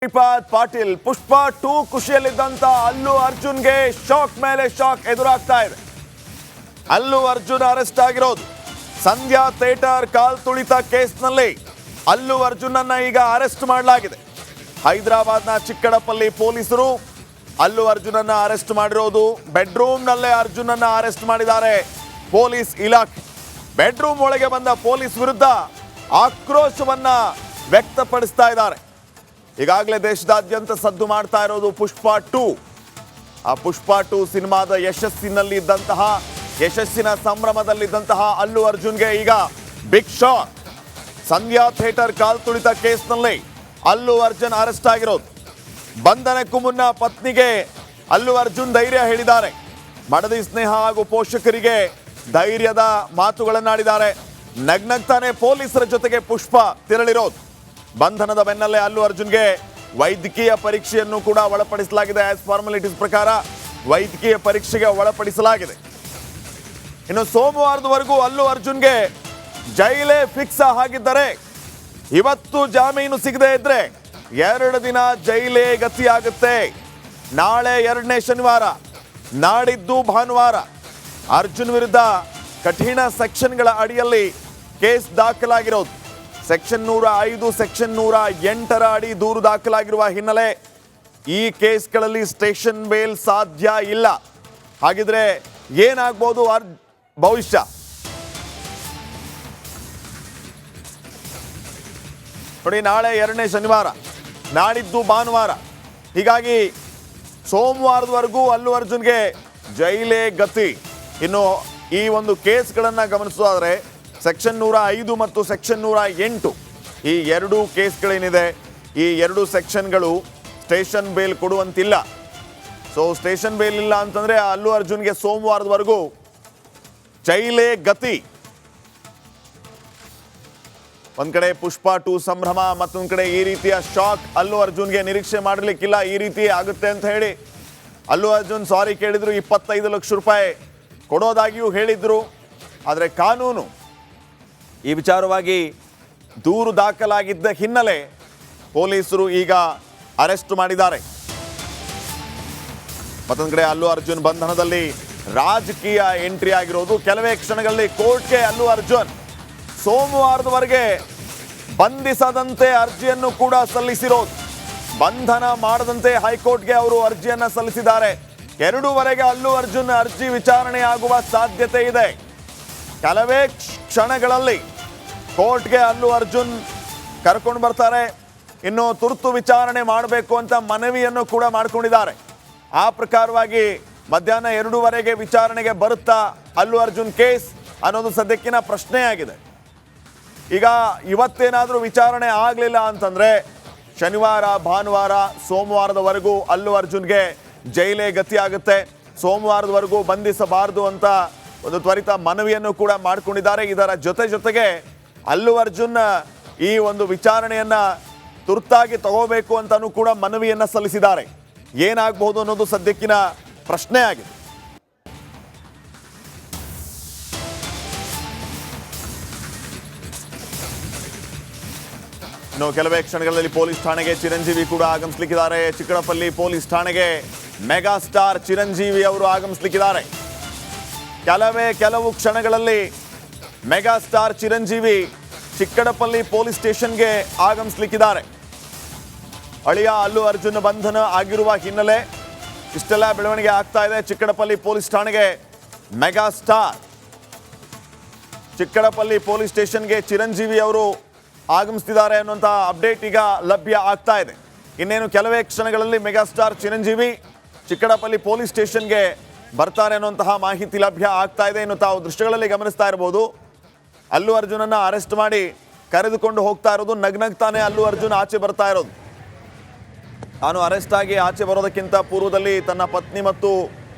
ಶ್ರೀಪಾದ್ ಪಾಟೀಲ್ ಪುಷ್ಪ 2 ಖುಷಿಯಲ್ಲಿದ್ದಂತ ಅಲ್ಲು ಅರ್ಜುನ್ಗೆ ಶಾಕ್ ಮೇಲೆ ಶಾಕ್ ಎದುರಾಗ್ತಾ ಇದೆ. ಅಲ್ಲು ಅರ್ಜುನ್ ಅರೆಸ್ಟ್ ಆಗಿರೋದು ಸಂಧ್ಯಾ ಥಿಯೇಟರ್ ಕಾಲ್ ತುಳಿತ ಕೇಸ್ನಲ್ಲಿ ಅಲ್ಲು ಅರ್ಜುನನ್ನ ಈಗ ಅರೆಸ್ಟ್ ಮಾಡಲಾಗಿದೆ. ಹೈದರಾಬಾದ್ನ ಚಿಕ್ಕಡಪಲ್ಲಿ ಪೊಲೀಸರು ಅಲ್ಲು ಅರ್ಜುನನ್ನ ಅರೆಸ್ಟ್ ಮಾಡಿರೋದು. ಬೆಡ್ರೂಮ್ನಲ್ಲೇ ಅರ್ಜುನನ್ನ ಅರೆಸ್ಟ್ ಮಾಡಿದ್ದಾರೆ ಪೊಲೀಸ್ ಇಲಾಖೆ. ಬೆಡ್ರೂಮ್ ಒಳಗೆ ಬಂದ ಪೊಲೀಸ್ ವಿರುದ್ಧ ಆಕ್ರೋಶವನ್ನ ವ್ಯಕ್ತಪಡಿಸ್ತಾ ಇದ್ದಾರೆ. ಈಗಾಗಲೇ ದೇಶದಾದ್ಯಂತ ಸದ್ದು ಮಾಡ್ತಾ ಇರೋದು ಪುಷ್ಪ 2. ಆ ಪುಷ್ಪ 2 ಸಿನಿಮಾದ ಯಶಸ್ಸಿನ ಸಂಭ್ರಮದಲ್ಲಿದ್ದಂತಹ ಅಲ್ಲು ಅರ್ಜುನ್ಗೆ ಈಗ ಬಿಗ್ ಶಾಕ್. ಸಂಧ್ಯಾ ಥಿಯೇಟರ್ ಕಾಲ್ ತುಳಿತ ಕೇಸ್ನಲ್ಲಿ ಅಲ್ಲು ಅರ್ಜುನ್ ಅರೆಸ್ಟ್ ಆಗಿರೋದು. ಬಂಧನಕ್ಕೂ ಮುನ್ನ ಪತ್ನಿಗೆ ಅಲ್ಲು ಅರ್ಜುನ್ ಧೈರ್ಯ ಹೇಳಿದ್ದಾರೆ. ಮಡದಿ ಸ್ನೇಹ ಹಾಗೂ ಪೋಷಕರಿಗೆ ಧೈರ್ಯದ ಮಾತುಗಳನ್ನಾಡಿದ್ದಾರೆ. ನಗ್ನಗ್ತಾನೆ ಪೊಲೀಸರ ಜೊತೆಗೆ ಪುಷ್ಪ ತೆರಳಿರೋದು. ಬಂಧನದ ಬೆನ್ನಲ್ಲೇ ಅಲ್ಲು ಅರ್ಜುನ್ಗೆ ವೈದ್ಯಕೀಯ ಪರೀಕ್ಷೆಯನ್ನು ಕೂಡ ಒಳಪಡಿಸಲಾಗಿದೆ. ಆಸ್ ಫಾರ್ಮಾಲಿಟೀಸ್ ಪ್ರಕಾರ ವೈದ್ಯಕೀಯ ಪರೀಕ್ಷೆಗೆ ಒಳಪಡಿಸಲಾಗಿದೆ. ಇನ್ನು ಸೋಮವಾರದವರೆಗೂ ಅಲ್ಲು ಅರ್ಜುನ್ಗೆ ಜೈಲೇ ಫಿಕ್ಸ್ ಆಗಿದ್ದರೆ ಇವತ್ತು ಜಾಮೀನು ಸಿಗದೆ ಇದ್ರೆ 2 ದಿನ ಜೈಲೇ ಗತಿಯಾಗುತ್ತೆ. ನಾಳೆ 2ನೇ ಶನಿವಾರ, ನಾಡಿದ್ದು ಭಾನುವಾರ ಅರ್ಜುನ್ ವಿರುದ್ಧ ಕಠಿಣ ಸೆಕ್ಷನ್ಗಳ ಅಡಿಯಲ್ಲಿ ಕೇಸ್ ದಾಖಲಾಗಿರೋದು. ಸೆಕ್ಷನ್ 105, ಸೆಕ್ಷನ್ 108 ಅಡಿ ದೂರು ದಾಖಲಾಗಿರುವ ಹಿನ್ನೆಲೆ ಈ ಕೇಸ್ಗಳಲ್ಲಿ ಸ್ಟೇಷನ್ ಬೇಲ್ ಸಾಧ್ಯ ಇಲ್ಲ. ಹಾಗಿದ್ರೆ ಏನಾಗ್ಬೋದು ಭವಿಷ್ಯ? ನೋಡಿ, ನಾಳೆ 2ನೇ ಶನಿವಾರ, ನಾಡಿದ್ದು ಭಾನುವಾರ. ಹೀಗಾಗಿ ಸೋಮವಾರದವರೆಗೂ ಅಲ್ಲು ಅರ್ಜುನ್ಗೆ ಜೈಲೇ ಗತಿ. ಇನ್ನು ಈ ಒಂದು ಕೇಸ್ಗಳನ್ನು ಗಮನಿಸೋದಾದ್ರೆ ಸೆಕ್ಷನ್ 105 ಮತ್ತು ಸೆಕ್ಷನ್ 108 ಈ 2 ಕೇಸ್ಗಳೇನಿದೆ, ಈ 2 ಸೆಕ್ಷನ್ಗಳು ಸ್ಟೇಷನ್ ಬೇಲ್ ಕೊಡುವಂತಿಲ್ಲ. ಸೊ ಸ್ಟೇಷನ್ ಬೇಲ್ ಇಲ್ಲ ಅಂತಂದ್ರೆ ಅಲ್ಲು ಅರ್ಜುನ್ಗೆ ಸೋಮವಾರದವರೆಗೂ ಜೈಲೇ ಗತಿ. ಒಂದ್ ಕಡೆ ಪುಷ್ಪ 2 ಸಂಭ್ರಮ, ಮತ್ತೊಂದ್ ಕಡೆ ಈ ರೀತಿಯ ಶಾಕ್. ಅಲ್ಲು ಅರ್ಜುನ್ಗೆ ನಿರೀಕ್ಷೆ ಮಾಡಿರ್ಲಿಕ್ಕಿಲ್ಲ ಈ ರೀತಿ ಆಗುತ್ತೆ ಅಂತ ಹೇಳಿ. ಅಲ್ಲು ಅರ್ಜುನ್ ಸಾರಿ ಕೇಳಿದ್ರು, 25 ಲಕ್ಷ ರೂಪಾಯಿ ಕೊಡೋದಾಗಿಯೂ ಹೇಳಿದ್ರು. ಆದರೆ ಕಾನೂನು ಈ ವಿಚಾರವಾಗಿ ದೂರು ದಾಖಲಾಗಿದ್ದ ಹಿನ್ನೆಲೆ ಪೊಲೀಸರು ಈಗ ಅರೆಸ್ಟ್ ಮಾಡಿದ್ದಾರೆ. ಮತ್ತೊಂದು ಕಡೆ ಅಲ್ಲು ಅರ್ಜುನ್ ಬಂಧನದಲ್ಲಿ ರಾಜಕೀಯ ಎಂಟ್ರಿ ಆಗಿರೋದು. ಕೆಲವೇ ಕ್ಷಣಗಳಲ್ಲಿ ಕೋರ್ಟ್ಗೆ ಅಲ್ಲು ಅರ್ಜುನ್ ಸೋಮವಾರದವರೆಗೆ ಬಂಧಿಸದಂತೆ ಅರ್ಜಿಯನ್ನು ಕೂಡ ಸಲ್ಲಿಸಿರೋದು. ಬಂಧನ ಮಾಡದಂತೆ ಹೈಕೋರ್ಟ್ಗೆ ಅವರು ಅರ್ಜಿಯನ್ನ ಸಲ್ಲಿಸಿದ್ದಾರೆ. 2ವರೆಗೆ ಅಲ್ಲು ಅರ್ಜುನ್ ಅರ್ಜಿ ವಿಚಾರಣೆ ಆಗುವ ಸಾಧ್ಯತೆ ಇದೆ. ಕೆಲವೇ ಕ್ಷಣಗಳಲ್ಲಿ ಕೋರ್ಟ್ಗೆ ಅಲ್ಲು ಅರ್ಜುನ್ ಕರ್ಕೊಂಡು ಬರ್ತಾರೆ. ಇನ್ನು ತುರ್ತು ವಿಚಾರಣೆ ಮಾಡಬೇಕು ಅಂತ ಮನವಿಯನ್ನು ಕೂಡ ಮಾಡಿಕೊಂಡಿದ್ದಾರೆ. ಆ ಪ್ರಕಾರವಾಗಿ ಮಧ್ಯಾಹ್ನ 2ವರೆಗೆ ವಿಚಾರಣೆಗೆ ಬರುತ್ತಾ ಅಲ್ಲು ಅರ್ಜುನ್ ಕೇಸ್ ಅನ್ನೋದು ಸದ್ಯಕ್ಕಿನ ಪ್ರಶ್ನೆಯಾಗಿದೆ. ಈಗ ಇವತ್ತೇನಾದರೂ ವಿಚಾರಣೆ ಆಗಲಿಲ್ಲ ಅಂತಂದ್ರೆ ಶನಿವಾರ, ಭಾನುವಾರ, ಸೋಮವಾರದವರೆಗೂ ಅಲ್ಲು ಅರ್ಜುನ್ಗೆ ಜೈಲೇ ಗತಿ ಆಗುತ್ತೆ. ಸೋಮವಾರದವರೆಗೂ ಬಂಧಿಸಬಾರದು ಅಂತ ಒಂದು ತ್ವರಿತ ಮನವಿಯನ್ನು ಕೂಡ ಮಾಡಿಕೊಂಡಿದ್ದಾರೆ. ಇದರ ಜೊತೆಗೆ ಅಲ್ಲು ಅರ್ಜುನ್ ಈ ಒಂದು ವಿಚಾರಣೆಯನ್ನ ತುರ್ತಾಗಿ ತಗೋಬೇಕು ಅಂತಾನೂ ಕೂಡ ಮನವಿಯನ್ನ ಸಲ್ಲಿಸಿದ್ದಾರೆ. ಏನಾಗಬಹುದು ಅನ್ನೋದು ಸದ್ಯಕ್ಕಿನ ಪ್ರಶ್ನೆ ಆಗಿದೆ. ಇನ್ನು ಕೆಲವೇ ಕ್ಷಣಗಳಲ್ಲಿ ಪೊಲೀಸ್ ಠಾಣೆಗೆ ಚಿರಂಜೀವಿ ಕೂಡ ಆಗಮಿಸಲಿಕ್ಕಿದ್ದಾರೆ. ಚಿಕ್ಕಡಪಲ್ಲಿ ಪೊಲೀಸ್ ಠಾಣೆಗೆ ಮೆಗಾ ಸ್ಟಾರ್ ಚಿರಂಜೀವಿ ಅವರು ಆಗಮಿಸಲಿಕ್ಕಿದ್ದಾರೆ. ಕೆಲವು ಕ್ಷಣಗಳಲ್ಲಿ ಮೆಗಾ ಸ್ಟಾರ್ ಚಿರಂಜೀವಿ ಚಿಕ್ಕಡಪಲ್ಲಿ ಪೊಲೀಸ್ ಸ್ಟೇಷನ್ಗೆ ಆಗಮಿಸಲಿಕ್ಕಿದ್ದಾರೆ. ಅಳಿಯ ಅಲ್ಲು ಅರ್ಜುನ್ ಬಂಧನ ಆಗಿರುವ ಹಿನ್ನೆಲೆ ಇಷ್ಟೆಲ್ಲ ಬೆಳವಣಿಗೆ ಆಗ್ತಾ ಇದೆ. ಚಿಕ್ಕಡಪಲ್ಲಿ ಪೊಲೀಸ್ ಠಾಣೆಗೆ ಮೆಗಾ ಸ್ಟಾರ್, ಚಿಕ್ಕಡಪಲ್ಲಿ ಪೊಲೀಸ್ ಸ್ಟೇಷನ್ಗೆ ಚಿರಂಜೀವಿ ಅವರು ಆಗಮಿಸ್ತಿದ್ದಾರೆ ಅನ್ನುವಂಥ ಅಪ್ಡೇಟ್ ಈಗ ಲಭ್ಯ ಆಗ್ತಾ ಇದೆ. ಇನ್ನೇನು ಕೆಲವೇ ಕ್ಷಣಗಳಲ್ಲಿ ಮೆಗಾ ಸ್ಟಾರ್ ಚಿರಂಜೀವಿ ಚಿಕ್ಕಡಪಲ್ಲಿ ಪೊಲೀಸ್ ಸ್ಟೇಷನ್ಗೆ ಬರ್ತಾರೆ ಅನ್ನುವಂತಹ ಮಾಹಿತಿ ಲಭ್ಯ ಆಗ್ತಾ ಇದೆ. ಇನ್ನು ತಾವು ದೃಶ್ಯಗಳಲ್ಲಿ ಗಮನಿಸ್ತಾ ಇರಬಹುದು, ಅಲ್ಲು ಅರ್ಜುನನ್ನ ಅರೆಸ್ಟ್ ಮಾಡಿ ಕರೆದುಕೊಂಡು ಹೋಗ್ತಾ ಇರೋದು. ನಗ್ನಗ್ತಾನೆ ಅಲ್ಲು ಅರ್ಜುನ್ ಆಚೆ ಬರ್ತಾ ಇರೋದು. ತಾನು ಅರೆಸ್ಟ್ ಆಗಿ ಆಚೆ ಬರೋದಕ್ಕಿಂತ ಪೂರ್ವದಲ್ಲಿ ತನ್ನ ಪತ್ನಿ ಮತ್ತು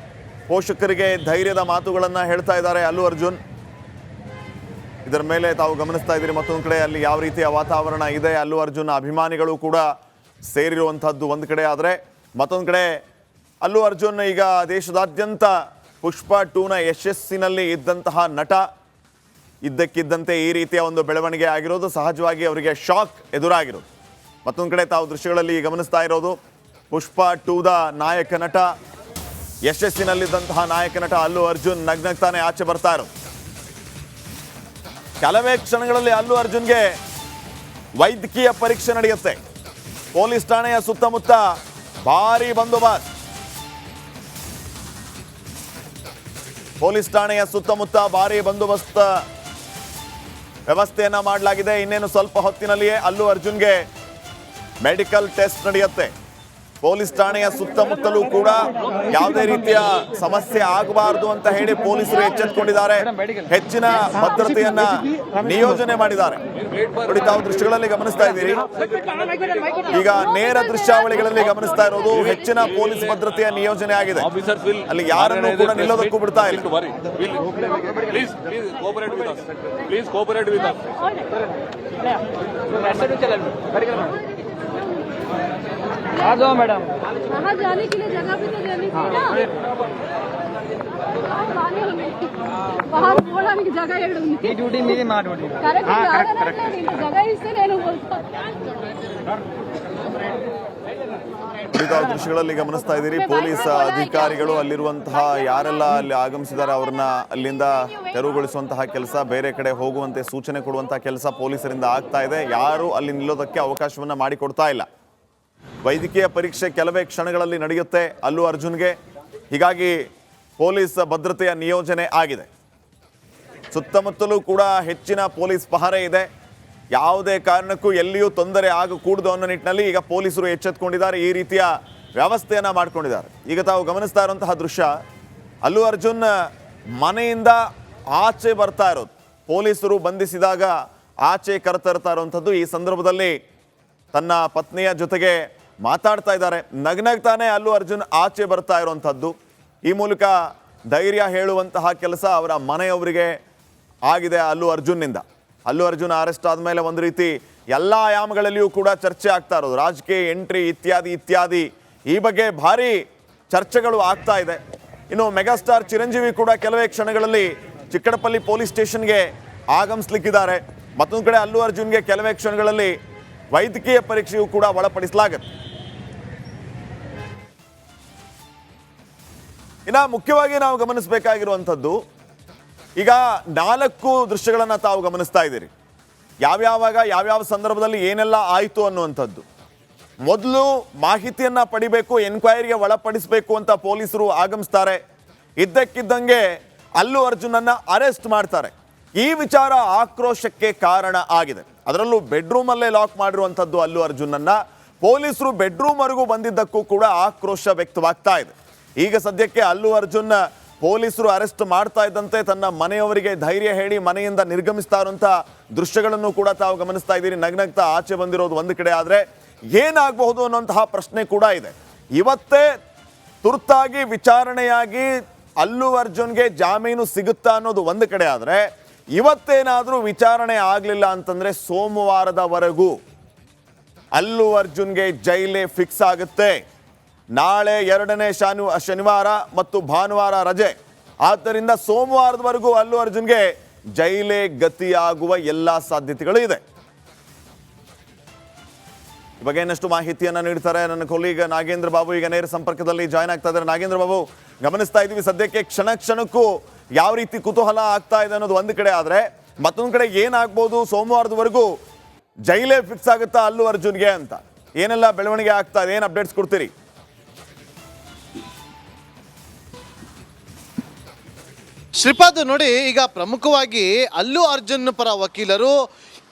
ಪೋಷಕರಿಗೆ ಧೈರ್ಯದ ಮಾತುಗಳನ್ನು ಹೇಳ್ತಾ ಇದ್ದಾರೆ ಅಲ್ಲು ಅರ್ಜುನ್. ಇದರ ಮೇಲೆ ತಾವು ಗಮನಿಸ್ತಾ ಇದ್ದೀರಿ. ಮತ್ತೊಂದು ಕಡೆ ಅಲ್ಲಿ ಯಾವ ರೀತಿಯ ವಾತಾವರಣ ಇದೆ, ಅಲ್ಲು ಅರ್ಜುನ್ ಅಭಿಮಾನಿಗಳು ಕೂಡ ಸೇರಿರುವಂಥದ್ದು ಒಂದು ಕಡೆ. ಆದರೆ ಮತ್ತೊಂದು ಕಡೆ ಅಲ್ಲು ಅರ್ಜುನ್ ಈಗ ದೇಶದಾದ್ಯಂತ ಪುಷ್ಪ 2ನ ಯಶಸ್ಸಿನಲ್ಲಿ ಇದ್ದಂತಹ ನಟ. ಇದ್ದಕ್ಕಿದ್ದಂತೆ ಈ ರೀತಿಯ ಒಂದು ಬೆಳವಣಿಗೆ ಆಗಿರೋದು ಸಹಜವಾಗಿ ಅವರಿಗೆ ಶಾಕ್ ಎದುರಾಗಿರೋದು. ಮತ್ತೊಂದು ಕಡೆ ತಾವು ದೃಶ್ಯಗಳಲ್ಲಿ ಗಮನಿಸ್ತಾ ಇರೋದು ಪುಷ್ಪ 2ದ ನಾಯಕ ನಟ, ಯಶಸ್ಸಿನಲ್ಲಿದ್ದಂತಹ ನಾಯಕ ನಟ ಅಲ್ಲು ಅರ್ಜುನ್ ನಗ್ನಗ್ತಾನೆ ಆಚೆ ಬರ್ತಾ ಇರೋದು. ಕೆಲವೇ ಕ್ಷಣಗಳಲ್ಲಿ ಅಲ್ಲು ಅರ್ಜುನ್ಗೆ ವೈದ್ಯಕೀಯ ಪರೀಕ್ಷೆ ನಡೆಯುತ್ತೆ. ಪೊಲೀಸ್ ಠಾಣೆಯ ಸುತ್ತಮುತ್ತ ಭಾರಿ ಬಂದೋಬಸ್ತ್. ಪೊಲೀಸ್ ಠಾಣೆಯ ಸುತ್ತಮುತ್ತ ಭಾರಿ ಬಂದೋಬಸ್ತ್ ವ್ಯವಸ್ಥೆಯನ್ನ ಮಾಡಲಾಗಿದೆ. ಇನ್ನೇನು ಸ್ವಲ್ಪ ಹೊತ್ತಿನಲ್ಲಿಯೇ ಅಲ್ಲು ಅರ್ಜುನ್ಗೆ ಮೆಡಿಕಲ್ ಟೆಸ್ಟ್ ನಡೆಯುತ್ತೆ. ಪೊಲೀಸ್ ಠಾಣೆಯ ಸುತ್ತಮುತ್ತಲೂ ಕೂಡ ಯಾವುದೇ ರೀತಿಯ ಸಮಸ್ಯೆ ಆಗಬಾರದು ಅಂತ ಹೇಳಿ ಪೊಲೀಸರು ಎಚ್ಚೆತ್ತುಕೊಂಡಿದ್ದಾರೆ. ಹೆಚ್ಚಿನ ಭದ್ರತೆಯನ್ನ ನಿಯೋಜನೆ ಮಾಡಿದ್ದಾರೆ. ನೋಡಿ, ತಾವು ದೃಶ್ಯಗಳಲ್ಲಿ ಗಮನಿಸ್ತಾ ಇದ್ದೀರಿ. ಈಗ ನೇರ ದೃಶ್ಯಾವಳಿಗಳಲ್ಲಿ ಗಮನಿಸ್ತಾ ಇರೋದು ಹೆಚ್ಚಿನ ಪೊಲೀಸ್ ಭದ್ರತೆಯ ನಿಯೋಜನೆ ಆಗಿದೆ. ಅಲ್ಲಿ ಯಾರನ್ನೂ ಕೂಡ ನಿಲ್ಲೋದಕ್ಕೂ ಬಿಡ್ತಾ ಇಲ್ಲ. आ जाओ मैडम। वहाँ जाने के लिए जगह भी तो देनी थी ना। वहाँ बोला कि जगह ಈ ಡ್ಯೂಟಿ ಮೀರಿ ಮಾ ಡ್ಯೂಟಿ जगह इससे नहीं बोलता। ತಾವು ದೃಶ್ಯಗಳಲ್ಲಿ ಗಮನಿಸ್ತಾ ಇದ್ದೀರಿ. ಪೊಲೀಸ್ ಅಧಿಕಾರಿಗಳು ಅಲ್ಲಿರುವಂತಹ ಯಾರೆಲ್ಲ ಅಲ್ಲಿ ಆಗಮಿಸಿದ್ದಾರೆ ಅವರನ್ನ ಅಲ್ಲಿಂದ ತೆರವುಗೊಳಿಸುವಂತಹ ಕೆಲಸ, ಬೇರೆ ಕಡೆ ಹೋಗುವಂತೆ ಸೂಚನೆ ಕೊಡುವಂತಹ ಕೆಲಸ ಪೊಲೀಸರಿಂದ ಆಗ್ತಾ ಇದೆ. ಯಾರು ಅಲ್ಲಿ ನಿಲ್ಲೋದಕ್ಕೆ ಅವಕಾಶವನ್ನ ಮಾಡಿಕೊಡ್ತಾ ಇಲ್ಲ. ವೈದ್ಯಕೀಯ ಪರೀಕ್ಷೆ ಕೆಲವೇ ಕ್ಷಣಗಳಲ್ಲಿ ನಡೆಯುತ್ತೆ ಅಲ್ಲು ಅರ್ಜುನ್ಗೆ. ಹೀಗಾಗಿ ಪೊಲೀಸ್ ಭದ್ರತೆಯ ನಿಯೋಜನೆ ಆಗಿದೆ. ಸುತ್ತಮುತ್ತಲೂ ಕೂಡ ಹೆಚ್ಚಿನ ಪೊಲೀಸ್ ಪಹರೆ ಇದೆ. ಯಾವುದೇ ಕಾರಣಕ್ಕೂ ಎಲ್ಲಿಯೂ ತೊಂದರೆ ಆಗಕೂಡದು ಅನ್ನೋ ನಿಟ್ಟಿನಲ್ಲಿ ಈಗ ಪೊಲೀಸರು ಎಚ್ಚೆತ್ತುಕೊಂಡಿದ್ದಾರೆ. ಈ ರೀತಿಯ ವ್ಯವಸ್ಥೆಯನ್ನ ಮಾಡ್ಕೊಂಡಿದ್ದಾರೆ. ಈಗ ತಾವು ಗಮನಿಸ್ತಾ ಇರುವಂತಹ ದೃಶ್ಯ ಅಲ್ಲು ಅರ್ಜುನ್ ಮನೆಯಿಂದ ಆಚೆ ಬರ್ತಾ ಇರೋದು. ಪೊಲೀಸರು ಬಂಧಿಸಿದಾಗ ಆಚೆ ಕರೆತರ್ತಾ ಇರುವಂಥದ್ದು. ಈ ಸಂದರ್ಭದಲ್ಲಿ ತನ್ನ ಪತ್ನಿಯ ಜೊತೆಗೆ ಮಾತಾಡ್ತಾ ಇದ್ದಾರೆ. ನಗ್ನಗ್ತಾನೆ ಅಲ್ಲು ಅರ್ಜುನ್ ಆಚೆ ಬರ್ತಾ ಇರುವಂಥದ್ದು. ಈ ಮೂಲಕ ಧೈರ್ಯ ಹೇಳುವಂತಹ ಕೆಲಸ ಅವರ ಮನೆಯವರಿಗೆ ಆಗಿದೆ ಅಲ್ಲು ಅರ್ಜುನ್ನಿಂದ. ಅಲ್ಲು ಅರ್ಜುನ್ ಅರೆಸ್ಟ್ ಆದಮೇಲೆ ಒಂದು ರೀತಿ ಎಲ್ಲ ಆಯಾಮಗಳಲ್ಲಿಯೂ ಕೂಡ ಚರ್ಚೆ ಆಗ್ತಾ ಇರೋದು. ರಾಜಕೀಯ ಎಂಟ್ರಿ ಇತ್ಯಾದಿ ಈ ಬಗ್ಗೆ ಭಾರಿ ಚರ್ಚೆಗಳು ಆಗ್ತಾ ಇದೆ. ಇನ್ನು ಮೆಗಾಸ್ಟಾರ್ ಚಿರಂಜೀವಿ ಕೂಡ ಕೆಲವೇ ಕ್ಷಣಗಳಲ್ಲಿ ಚಿಕ್ಕಡಪಲ್ಲಿ ಪೊಲೀಸ್ ಸ್ಟೇಷನ್ಗೆ ಆಗಮಿಸಲಿಕ್ಕಿದ್ದಾರೆ. ಮತ್ತೊಂದು ಕಡೆ ಅಲ್ಲು ಅರ್ಜುನ್ಗೆ ಕೆಲವೇ ಕ್ಷಣಗಳಲ್ಲಿ ವೈದ್ಯಕೀಯ ಪರೀಕ್ಷೆಯೂ ಕೂಡ ಒಳಪಡಿಸಲಾಗುತ್ತೆ. ಇನ್ನು ಮುಖ್ಯವಾಗಿ ನಾವು ಗಮನಿಸಬೇಕಾಗಿರುವಂಥದ್ದು, ಈಗ 4 ದೃಶ್ಯಗಳನ್ನು ತಾವು ಗಮನಿಸ್ತಾ ಇದ್ದೀರಿ. ಯಾವ್ಯಾವ ಸಂದರ್ಭದಲ್ಲಿ ಏನೆಲ್ಲ ಆಯಿತು ಅನ್ನುವಂಥದ್ದು. ಮೊದಲು ಮಾಹಿತಿಯನ್ನ ಪಡಿಬೇಕು, ಎನ್ಕ್ವೈರಿಗೆ ಒಳಪಡಿಸಬೇಕು ಅಂತ ಪೊಲೀಸರು ಆಗಮಿಸ್ತಾರೆ. ಇದ್ದಕ್ಕಿದ್ದಂಗೆ ಅಲ್ಲು ಅರ್ಜುನನ್ನ ಅರೆಸ್ಟ್ ಮಾಡ್ತಾರೆ. ಈ ವಿಚಾರ ಆಕ್ರೋಶಕ್ಕೆ ಕಾರಣ ಆಗಿದೆ. ಅದರಲ್ಲೂ ಬೆಡ್ರೂಮಲ್ಲೇ ಲಾಕ್ ಮಾಡಿರುವಂಥದ್ದು ಅಲ್ಲು ಅರ್ಜುನನ್ನ. ಪೊಲೀಸರು ಬೆಡ್ರೂಮ್ವರೆಗೂ ಬಂದಿದ್ದಕ್ಕೂ ಕೂಡ ಆಕ್ರೋಶ ವ್ಯಕ್ತವಾಗ್ತಾ ಇದೆ. ಈಗ ಸದ್ಯಕ್ಕೆ ಅಲ್ಲು ಅರ್ಜುನ್ ಪೊಲೀಸರು ಅರೆಸ್ಟ್ ಮಾಡ್ತಾ ಇದ್ದಂತೆ ತನ್ನ ಮನೆಯವರಿಗೆ ಧೈರ್ಯ ಹೇಳಿ ಮನೆಯಿಂದ ನಿರ್ಗಮಿಸ್ತಾ ಇರುವಂಥ ದೃಶ್ಯಗಳನ್ನು ಕೂಡ ತಾವು ಗಮನಿಸ್ತಾ ಇದ್ದೀರಿ. ನಗ್ನಗ್ತಾ ಆಚೆ ಬಂದಿರೋದು ಒಂದು ಕಡೆ ಆದರೆ ಏನಾಗಬಹುದು ಅನ್ನುವಂತಹ ಪ್ರಶ್ನೆ ಕೂಡ ಇದೆ. ಇವತ್ತೇ ತುರ್ತಾಗಿ ವಿಚಾರಣೆಯಾಗಿ ಅಲ್ಲು ಅರ್ಜುನ್ಗೆ ಜಾಮೀನು ಸಿಗುತ್ತಾ ಅನ್ನೋದು ಒಂದು ಕಡೆ ಆದರೆ, ಇವತ್ತೇನಾದರೂ ವಿಚಾರಣೆ ಆಗಲಿಲ್ಲ ಅಂತಂದ್ರೆ ಸೋಮವಾರದವರೆಗೂ ಅಲ್ಲು ಅರ್ಜುನ್ಗೆ ಜೈಲೇ ಫಿಕ್ಸ್ ಆಗುತ್ತೆ. ನಾಳೆ 2ನೇ ಶನಿವಾರ ಮತ್ತು ಭಾನುವಾರ ರಜೆ. ಆದ್ದರಿಂದ ಸೋಮವಾರದವರೆಗೂ ಅಲ್ಲು ಅರ್ಜುನ್ಗೆ ಜೈಲೇ ಗತಿಯಾಗುವ ಎಲ್ಲ ಸಾಧ್ಯತೆಗಳು ಇದೆ. ಈ ಬಗ್ಗೆ ಇನ್ನಷ್ಟು ಮಾಹಿತಿಯನ್ನ ನೀಡ್ತಾರೆ ನನ್ನ ಕೊಲೀಗ ನಾಗೇಂದ್ರ ಬಾಬು. ಈಗ ನೇರ ಸಂಪರ್ಕದಲ್ಲಿ ಜಾಯ್ನ್ ಆಗ್ತಾ ಇದ್ದಾರೆ. ನಾಗೇಂದ್ರ ಬಾಬು, ಗಮನಿಸ್ತಾ ಇದ್ದೀವಿ ಸದ್ಯಕ್ಕೆ ಕ್ಷಣಕ್ಕೂ ಯಾವ ರೀತಿ ಕುತೂಹಲ ಆಗ್ತಾ ಇದೆ ಅನ್ನೋದು ಒಂದು ಕಡೆ ಆದರೆ, ಮತ್ತೊಂದು ಕಡೆ ಏನಾಗ್ಬೋದು, ಸೋಮವಾರದವರೆಗೂ ಜೈಲೇ ಫಿಕ್ಸ್ ಆಗುತ್ತಾ ಅಲ್ಲು ಅರ್ಜುನ್ಗೆ ಅಂತ ಏನೆಲ್ಲ ಬೆಳವಣಿಗೆ ಆಗ್ತಾ ಇದೆ, ಏನು ಅಪ್ಡೇಟ್ಸ್ ಕೊಡ್ತೀರಿ? ಶ್ರೀಪಾದ್, ನೋಡಿ, ಈಗ ಪ್ರಮುಖವಾಗಿ ಅಲ್ಲು ಅರ್ಜುನ್ ಪರ ವಕೀಲರು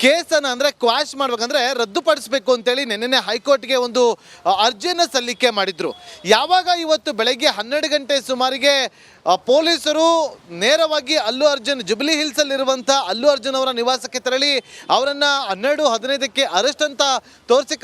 ಕೇಸನ್ನು ಅಂದರೆ ಕ್ವಾಶ್ ಮಾಡ್ಬೇಕಂದ್ರೆ ರದ್ದುಪಡಿಸಬೇಕು ಅಂತೇಳಿ ನೆನ್ನೆ ಹೈಕೋರ್ಟ್ಗೆ ಒಂದು ಅರ್ಜಿಯನ್ನು ಸಲ್ಲಿಕೆ ಮಾಡಿದ್ರು. ಯಾವಾಗ ಇವತ್ತು ಬೆಳಗ್ಗೆ 12 ಗಂಟೆ ಸುಮಾರಿಗೆ ಪೊಲೀಸರು ನೇರವಾಗಿ ಅಲ್ಲು ಅರ್ಜುನ್ ಜುಬ್ಲಿ ಹಿಲ್ಸಲ್ಲಿರುವಂಥ ಅಲ್ಲು ಅರ್ಜುನ್ ಅವರ ನಿವಾಸಕ್ಕೆ ತೆರಳಿ ಅವರನ್ನು 12:15ಕ್ಕೆ ಅರೆಸ್ಟ್ ಅಂತ ತೋರಿಸಿ